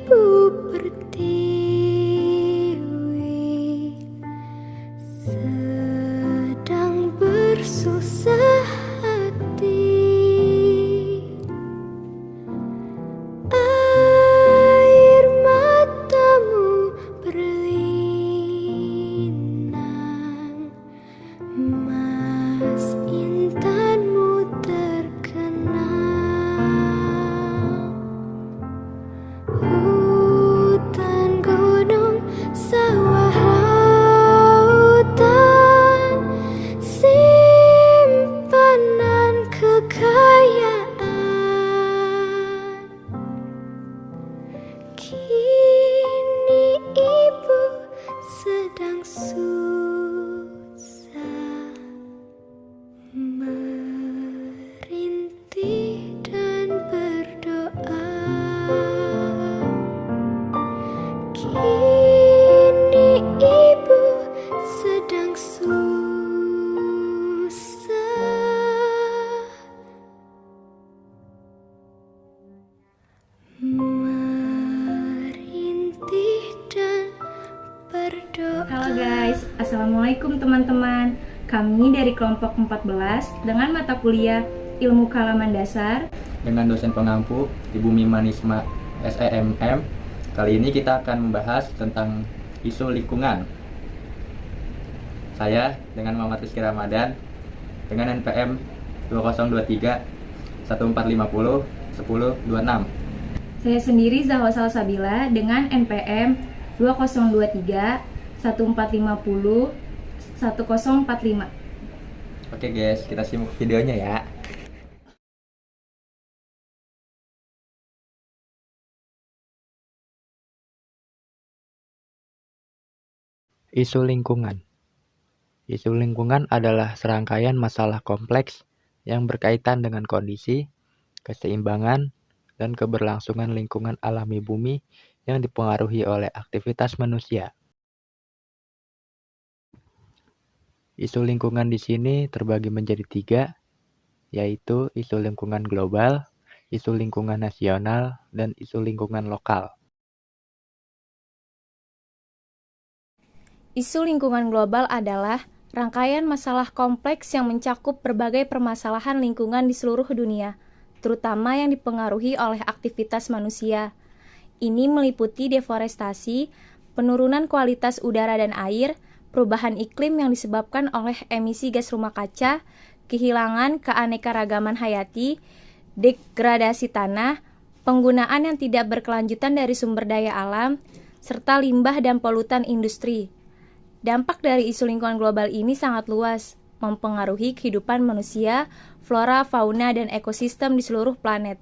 Ibu pertiwi sedang bersusah hati. Air matamu berlinang, emas intanmu terkenang. Hutan, gunung, sawah, lautan, simpanan kekayaan. Kini ibu sedang susah merintih dan berdoa. Kini ibu sedang susah merintih dan berdoa. Halo guys, Assalamualaikum teman-teman. Kami dari kelompok 14 dengan mata kuliah Ilmu Kalaman Dasar dengan dosen pengampu Ibu Mimanisma SEMM. Kali ini kita akan membahas tentang isu lingkungan. Saya dengan Muhammad Rizky Ramadan dengan NPM 2023 1450 1026. Saya sendiri Zahwa Salsabila dengan NPM 2023 1450 1045. Oke guys, kita simak videonya ya. Isu lingkungan. Isu lingkungan adalah serangkaian masalah kompleks yang berkaitan dengan kondisi, keseimbangan, dan keberlangsungan lingkungan alami bumi yang dipengaruhi oleh aktivitas manusia. Isu lingkungan di sini terbagi menjadi 3, yaitu isu lingkungan global, isu lingkungan nasional, dan isu lingkungan lokal. Isu lingkungan global adalah rangkaian masalah kompleks yang mencakup berbagai permasalahan lingkungan di seluruh dunia, terutama yang dipengaruhi oleh aktivitas manusia. Ini meliputi deforestasi, penurunan kualitas udara dan air, perubahan iklim yang disebabkan oleh emisi gas rumah kaca, kehilangan keanekaragaman hayati, degradasi tanah, penggunaan yang tidak berkelanjutan dari sumber daya alam, serta limbah dan polutan industri. Dampak dari isu lingkungan global ini sangat luas, mempengaruhi kehidupan manusia, flora, fauna, dan ekosistem di seluruh planet.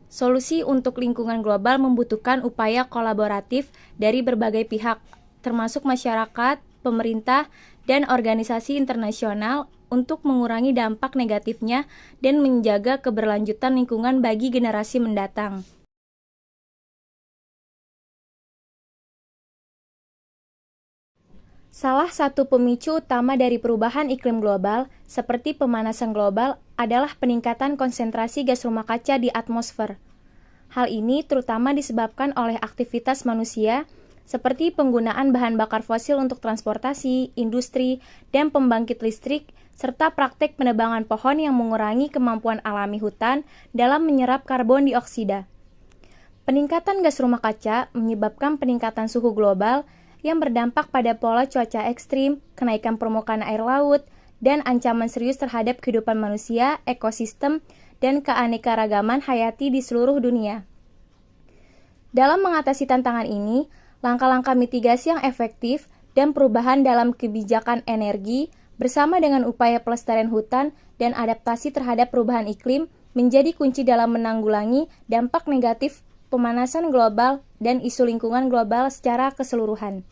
Solusi untuk lingkungan global membutuhkan upaya kolaboratif dari berbagai pihak, termasuk masyarakat, pemerintah, dan organisasi internasional untuk mengurangi dampak negatifnya dan menjaga keberlanjutan lingkungan bagi generasi mendatang. Salah satu pemicu utama dari perubahan iklim global, seperti pemanasan global, adalah peningkatan konsentrasi gas rumah kaca di atmosfer. Hal ini terutama disebabkan oleh aktivitas manusia, seperti penggunaan bahan bakar fosil untuk transportasi, industri, dan pembangkit listrik, serta praktek penebangan pohon yang mengurangi kemampuan alami hutan dalam menyerap karbon dioksida. Peningkatan gas rumah kaca menyebabkan peningkatan suhu global yang berdampak pada pola cuaca ekstrim, kenaikan permukaan air laut, dan ancaman serius terhadap kehidupan manusia, ekosistem, dan keanekaragaman hayati di seluruh dunia. Dalam mengatasi tantangan ini, langkah-langkah mitigasi yang efektif dan perubahan dalam kebijakan energi bersama dengan upaya pelestarian hutan dan adaptasi terhadap perubahan iklim menjadi kunci dalam menanggulangi dampak negatif pemanasan global dan isu lingkungan global secara keseluruhan.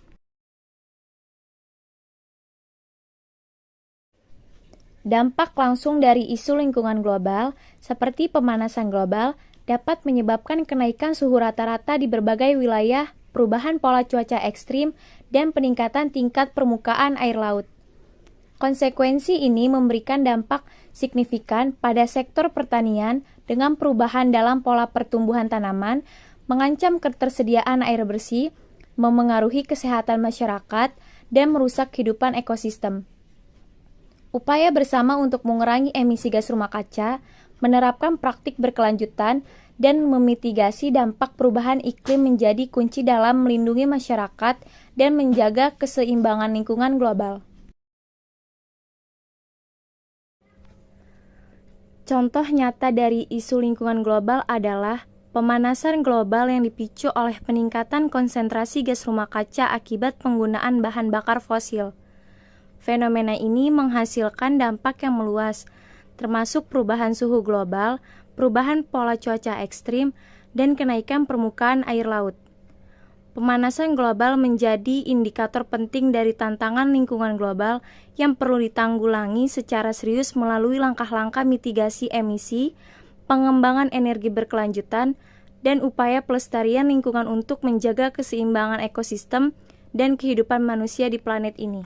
Dampak langsung dari isu lingkungan global, seperti pemanasan global, dapat menyebabkan kenaikan suhu rata-rata di berbagai wilayah, perubahan pola cuaca ekstrim, dan peningkatan tingkat permukaan air laut. Konsekuensi ini memberikan dampak signifikan pada sektor pertanian dengan perubahan dalam pola pertumbuhan tanaman, mengancam ketersediaan air bersih, memengaruhi kesehatan masyarakat, dan merusak kehidupan ekosistem. Upaya bersama untuk mengurangi emisi gas rumah kaca, menerapkan praktik berkelanjutan, dan memitigasi dampak perubahan iklim menjadi kunci dalam melindungi masyarakat dan menjaga keseimbangan lingkungan global. Contoh nyata dari isu lingkungan global adalah pemanasan global yang dipicu oleh peningkatan konsentrasi gas rumah kaca akibat penggunaan bahan bakar fosil. Fenomena ini menghasilkan dampak yang meluas, termasuk perubahan suhu global, perubahan pola cuaca ekstrim, dan kenaikan permukaan air laut. Pemanasan global menjadi indikator penting dari tantangan lingkungan global yang perlu ditanggulangi secara serius melalui langkah-langkah mitigasi emisi, pengembangan energi berkelanjutan, dan upaya pelestarian lingkungan untuk menjaga keseimbangan ekosistem dan kehidupan manusia di planet ini.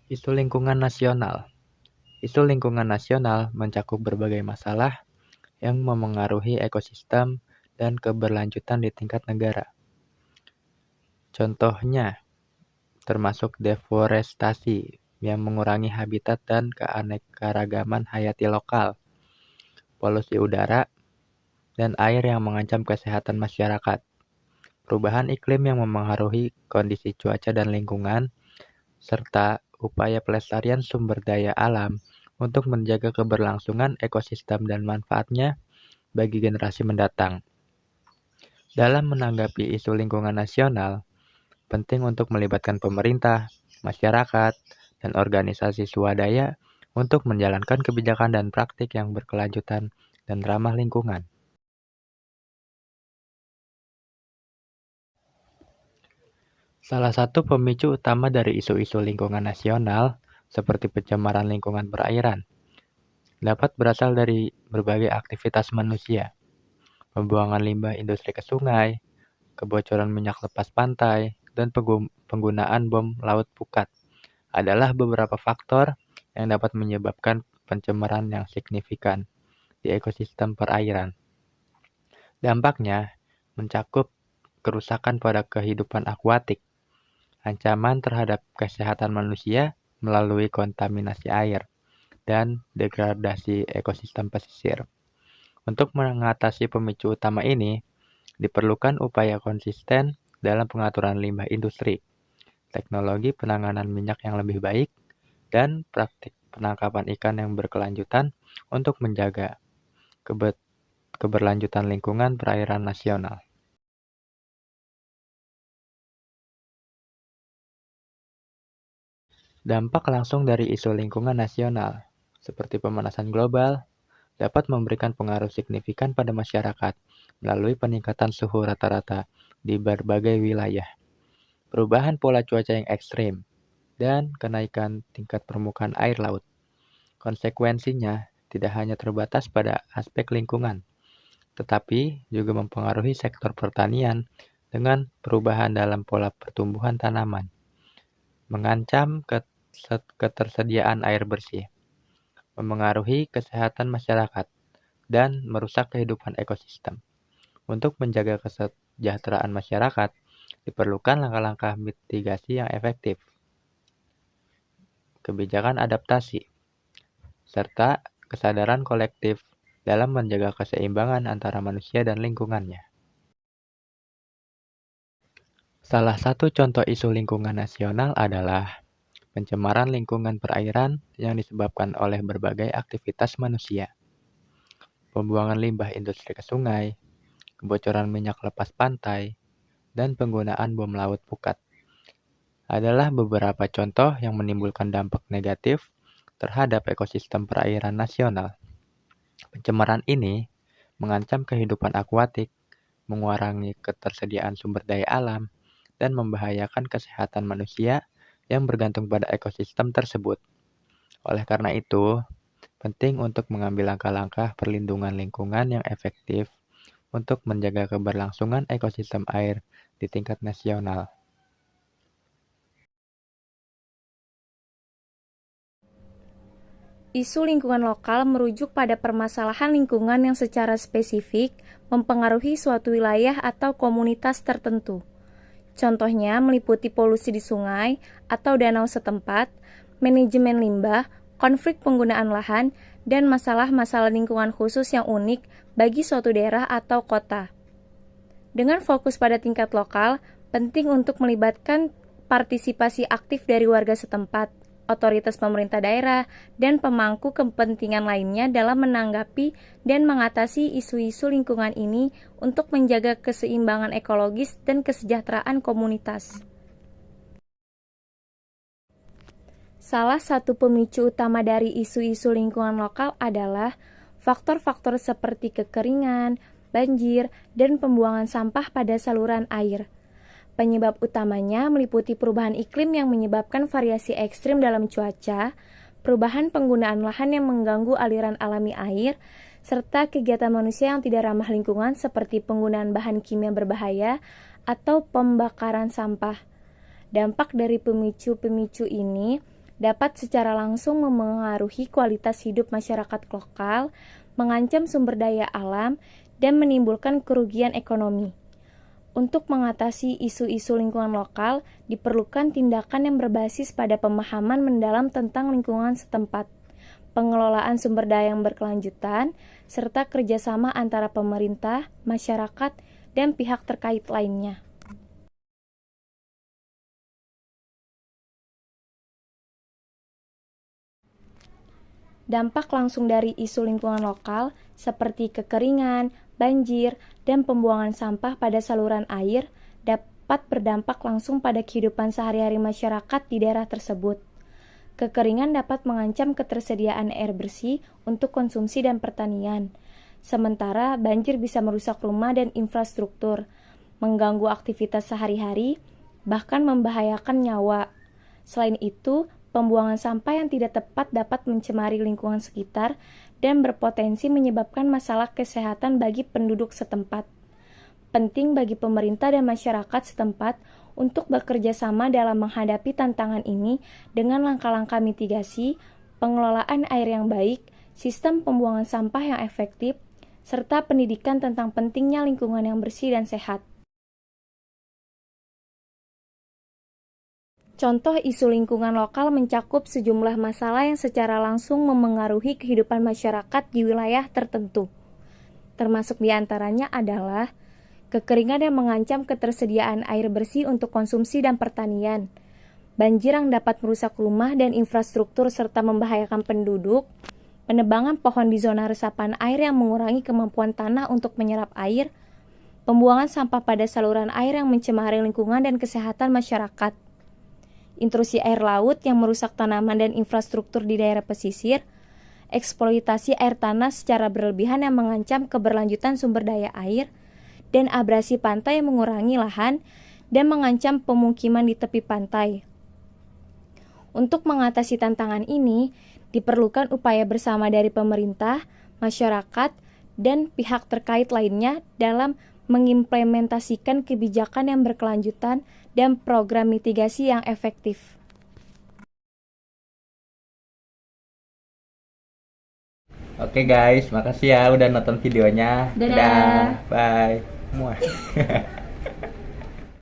Isu lingkungan nasional. Isu lingkungan nasional mencakup berbagai masalah yang memengaruhi ekosistem dan keberlanjutan di tingkat negara. Contohnya, termasuk deforestasi yang mengurangi habitat dan keanekaragaman hayati lokal, polusi udara, dan air yang mengancam kesehatan masyarakat, perubahan iklim yang memengaruhi kondisi cuaca dan lingkungan, serta upaya pelestarian sumber daya alam untuk menjaga keberlangsungan ekosistem dan manfaatnya bagi generasi mendatang. Dalam menanggapi isu lingkungan nasional, penting untuk melibatkan pemerintah, masyarakat, dan organisasi swadaya untuk menjalankan kebijakan dan praktik yang berkelanjutan dan ramah lingkungan. Salah satu pemicu utama dari isu-isu lingkungan nasional, seperti pencemaran lingkungan perairan, dapat berasal dari berbagai aktivitas manusia. Pembuangan limbah industri ke sungai, kebocoran minyak lepas pantai, dan penggunaan bom laut pukat adalah beberapa faktor yang dapat menyebabkan pencemaran yang signifikan di ekosistem perairan. Dampaknya mencakup kerusakan pada kehidupan akuatik, ancaman terhadap kesehatan manusia melalui kontaminasi air, dan degradasi ekosistem pesisir. Untuk mengatasi pemicu utama ini, diperlukan upaya konsisten dalam pengaturan limbah industri, teknologi penanganan minyak yang lebih baik, dan praktik penangkapan ikan yang berkelanjutan untuk menjaga keberlanjutan lingkungan perairan nasional. Dampak langsung dari isu lingkungan nasional, seperti pemanasan global, dapat memberikan pengaruh signifikan pada masyarakat melalui peningkatan suhu rata-rata di berbagai wilayah, perubahan pola cuaca yang ekstrim, dan kenaikan tingkat permukaan air laut. Konsekuensinya tidak hanya terbatas pada aspek lingkungan, tetapi juga mempengaruhi sektor pertanian dengan perubahan dalam pola pertumbuhan tanaman, mengancam ketersediaan air bersih, memengaruhi kesehatan masyarakat, dan merusak kehidupan ekosistem. Untuk menjaga kesejahteraan masyarakat, diperlukan langkah-langkah mitigasi yang efektif, kebijakan adaptasi, serta kesadaran kolektif dalam menjaga keseimbangan antara manusia dan lingkungannya. Salah satu contoh isu lingkungan nasional adalah pencemaran lingkungan perairan yang disebabkan oleh berbagai aktivitas manusia. Pembuangan limbah industri ke sungai, kebocoran minyak lepas pantai, dan penggunaan bom laut pukat adalah beberapa contoh yang menimbulkan dampak negatif terhadap ekosistem perairan nasional. Pencemaran ini mengancam kehidupan akuatik, mengurangi ketersediaan sumber daya alam, dan membahayakan kesehatan manusia yang bergantung pada ekosistem tersebut. Oleh karena itu, penting untuk mengambil langkah-langkah perlindungan lingkungan yang efektif untuk menjaga keberlangsungan ekosistem air di tingkat nasional. Isu lingkungan lokal merujuk pada permasalahan lingkungan yang secara spesifik mempengaruhi suatu wilayah atau komunitas tertentu. Contohnya meliputi polusi di sungai atau danau setempat, manajemen limbah, konflik penggunaan lahan, dan masalah-masalah lingkungan khusus yang unik bagi suatu daerah atau kota. Dengan fokus pada tingkat lokal, penting untuk melibatkan partisipasi aktif dari warga setempat, otoritas pemerintah daerah, dan pemangku kepentingan lainnya dalam menanggapi dan mengatasi isu-isu lingkungan ini untuk menjaga keseimbangan ekologis dan kesejahteraan komunitas. Salah satu pemicu utama dari isu-isu lingkungan lokal adalah faktor-faktor seperti kekeringan, banjir, dan pembuangan sampah pada saluran air. Penyebab utamanya meliputi perubahan iklim yang menyebabkan variasi ekstrim dalam cuaca, perubahan penggunaan lahan yang mengganggu aliran alami air, serta kegiatan manusia yang tidak ramah lingkungan seperti penggunaan bahan kimia berbahaya atau pembakaran sampah. Dampak dari pemicu-pemicu ini dapat secara langsung memengaruhi kualitas hidup masyarakat lokal, mengancam sumber daya alam, dan menimbulkan kerugian ekonomi. Untuk mengatasi isu-isu lingkungan lokal, diperlukan tindakan yang berbasis pada pemahaman mendalam tentang lingkungan setempat, pengelolaan sumber daya yang berkelanjutan, serta kerjasama antara pemerintah, masyarakat, dan pihak terkait lainnya. Dampak langsung dari isu lingkungan lokal seperti kekeringan, banjir, dan pembuangan sampah pada saluran air dapat berdampak langsung pada kehidupan sehari-hari masyarakat di daerah tersebut. Kekeringan dapat mengancam ketersediaan air bersih untuk konsumsi dan pertanian. Sementara banjir bisa merusak rumah dan infrastruktur, mengganggu aktivitas sehari-hari, bahkan membahayakan nyawa. Selain itu, pembuangan sampah yang tidak tepat dapat mencemari lingkungan sekitar dan berpotensi menyebabkan masalah kesehatan bagi penduduk setempat. Penting bagi pemerintah dan masyarakat setempat untuk bekerja sama dalam menghadapi tantangan ini dengan langkah-langkah mitigasi, pengelolaan air yang baik, sistem pembuangan sampah yang efektif, serta pendidikan tentang pentingnya lingkungan yang bersih dan sehat. Contoh isu lingkungan lokal mencakup sejumlah masalah yang secara langsung memengaruhi kehidupan masyarakat di wilayah tertentu. Termasuk di antaranya adalah kekeringan yang mengancam ketersediaan air bersih untuk konsumsi dan pertanian, banjir yang dapat merusak rumah dan infrastruktur serta membahayakan penduduk, penebangan pohon di zona resapan air yang mengurangi kemampuan tanah untuk menyerap air, pembuangan sampah pada saluran air yang mencemari lingkungan dan kesehatan masyarakat, intrusi air laut yang merusak tanaman dan infrastruktur di daerah pesisir, eksploitasi air tanah secara berlebihan yang mengancam keberlanjutan sumber daya air, dan abrasi pantai yang mengurangi lahan dan mengancam pemukiman di tepi pantai. Untuk mengatasi tantangan ini, diperlukan upaya bersama dari pemerintah, masyarakat, dan pihak terkait lainnya dalam mengimplementasikan kebijakan yang berkelanjutan dan program mitigasi yang efektif. Oke guys, makasih ya udah nonton videonya. Dadah. Bye. Muah.